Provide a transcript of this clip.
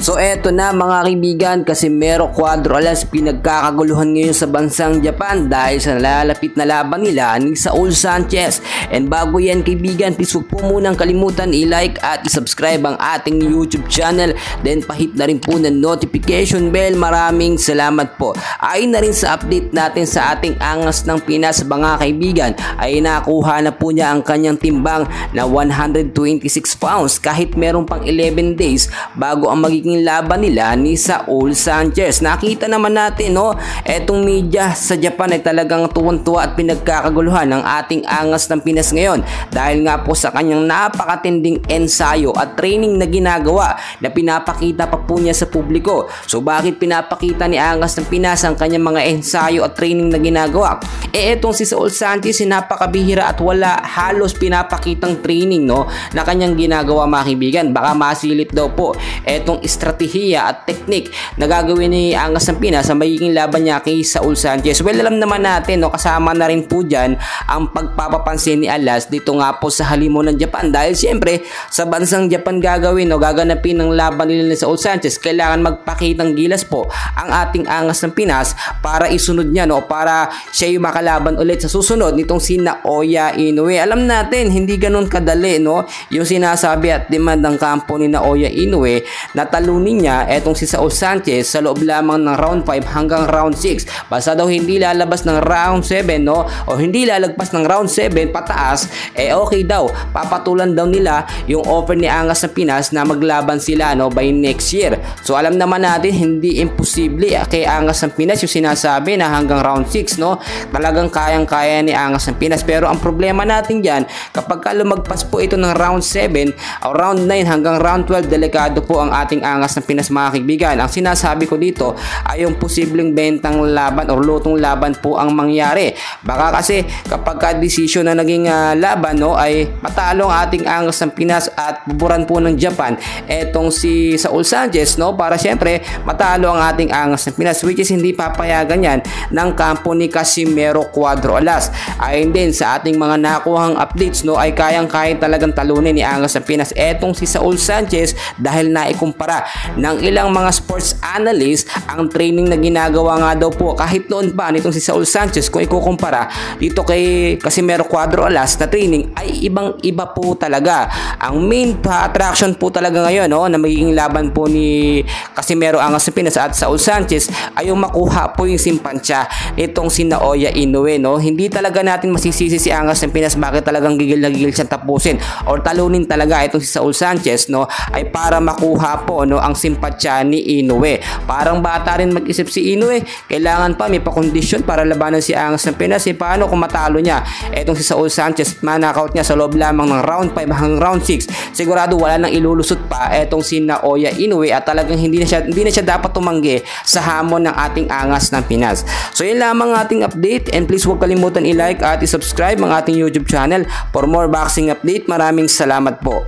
So eto na mga kaibigan, Casimero Cuadro Alas pinagkakaguluhan ngayon sa bansang Japan dahil sa nalalapit na laban nila ni Saul Sanchez. And bago yan kaibigan, please huwag po munang kalimutan i-like at i-subscribe ang ating YouTube channel. Then pahit na rin po ng notification bell. Maraming salamat po. Ayon na rin sa update natin sa ating Angas ng Pinas mga kaibigan, ay nakuha na po niya ang kanyang timbang na 126 pounds kahit meron pang 11 days bago ang magiging laban nila ni Saul Sanchez. Nakita naman natin etong media sa Japan ay talagang tuwan-tuwa at pinagkakaguluhan ng ating Angas ng Pinas ngayon dahil nga po sa kanyang napakatinding ensayo at training na ginagawa na pinapakita pa po niya sa publiko. So bakit pinapakita ni Angas ng Pinas ang kanyang mga ensayo at training na ginagawa? Etong si Saul Sanchez napakabihira at wala halos pinapakitang training na kanyang ginagawa mga kaibigan. Baka masilip daw po etong estratehiya at teknik na gagawin ni Angas ng Pinas sa magiging laban niya kay Saul Sanchez. Well, alam naman natin kasama na rin po dyan ang pagpapapansin ni Alas dito nga po sa halimaw ng Japan dahil siyempre sa bansang Japan gaganapin ng laban nila ni Saul Sanchez. Kailangan magpakitang gilas po ang ating Angas ng Pinas para isunod niya para siya yung makalaban ulit sa susunod nitong si Naoya Inoue. Alam natin hindi ganun kadali yung sinasabi at demand ng kampo ni Naoya Inoue na talunin niya etong si Saul Sanchez sa loob lamang ng round 5 hanggang round 6. Basta daw hindi lalabas ng round 7 o hindi lalagpas ng round 7 pataas, okay daw. Papatulan daw nila yung offer ni Angas ng Pinas na maglaban sila by next year. So alam naman natin hindi imposible kay Angas ng Pinas yung sinasabi na hanggang round 6 talagang kayang-kaya ni Angas ng Pinas. Pero ang problema natin diyan kapag lumagpas po ito ng round 7 o round 9 hanggang round 12, delikado po ang ating Angas ng Pinas mga kaibigan. Ang sinasabi ko dito ay yung posibleng bentang laban o lutong laban po ang mangyari. Baka kasi kapag decision na naging laban ay matalo ang ating Angas ng Pinas at buburan po ng Japan etong si Saul Sanchez para syempre matalo ang ating Angas ng Pinas, which is hindi papayagan yan ng kampo ni Casimero Cuadro Alas. Ayon din sa ating mga nakuhang updates ay kayang-kaya talagang talunin ni Angas ng Pinas etong si Saul Sanchez dahil naikumpara ng ilang mga sports analyst ang training na ginagawa nga daw po kahit noon pa nitong si Saul Sanchez. Kung ikukumpara dito kay Casimero Cuadro Alas na training ay ibang-iba po talaga. Ang main attraction po talaga ngayon na magiging laban po ni Casimero Angas ng Pinas at Saul Sanchez ay yung makuha po yung simpansya nitong si Naoya Inoue. Hindi talaga natin masisisi si Angas ng Pinas bakit talagang gigil na gigil siyang tapusin or talunin talaga itong si Saul Sanchez ay para makuha po ang simpatsya ni Inoue. Parang bata rin mag-isip si Inoue, kailangan pa may pakondisyon para labanan si Angas ng Pinas. Paano kung matalo niya etong si Saul Sanchez, manakaut niya sa loob lamang ng round 5 hanggang round 6, sigurado wala nang ilulusot pa etong si Naoya Inoue at talagang hindi na siya dapat tumanggi sa hamon ng ating Angas ng Pinas. So yun lamang ating update, and please huwag kalimutan i-like at i-subscribe ang ating YouTube channel for more boxing update. Maraming salamat po.